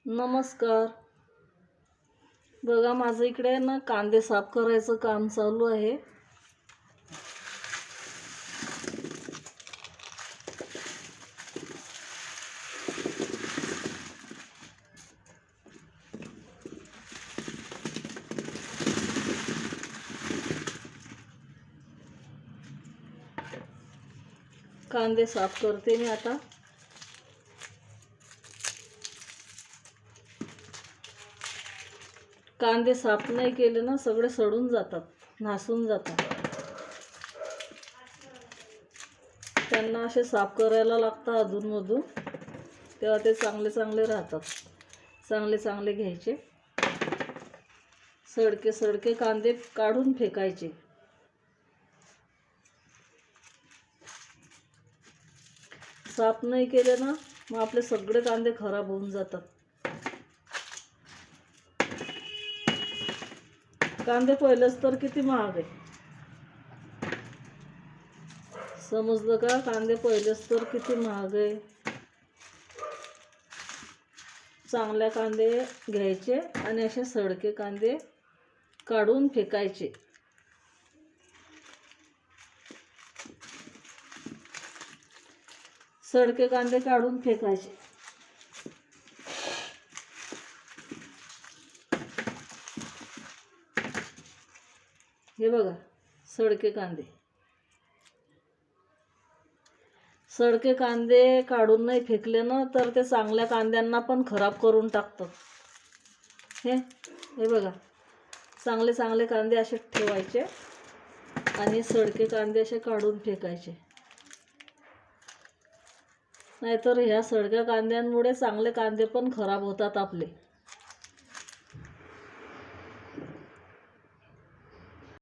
नमस्कार. बघा माझं इकडे ना कांदे साफ करायचं काम चालू आहे. कांदे साफ करते मी आता. कांदे साफ नाही केले ना सगळे सडून जातात, नासून जातात. त्यांना असे साफ करायला लागतात अधूनमधून, तेव्हा ते चांगले चांगले राहतात. चांगले चांगले घ्यायचे, सडके सडके कांदे काढून फेकायचे. साफ नाही केले ना मग आपले सगळे कांदे खराब होऊन जातात. कांदे पहिलेच तर किती महाग आहे, समजलं का? कांदे पहिलेच तर किती महाग आहे. चांगल्या कांदे घ्यायचे आणि असे सडके कांदे काढून फेकायचे. सडके कांदे काढून फेकायचे. हे बघा सडके कांदे. सडके कांदे काढून नाही फेकले ना तर ते चांगल्या कांद्यांना पण खराब करून टाकतात. हे बघा, चांगले चांगले कांदे असे ठेवायचे आणि सडके कांदे असे काढून फेकायचे. नाहीतर ह्या सडक्या कांद्यांमुळे चांगले कांदे पण खराब होतात आपले.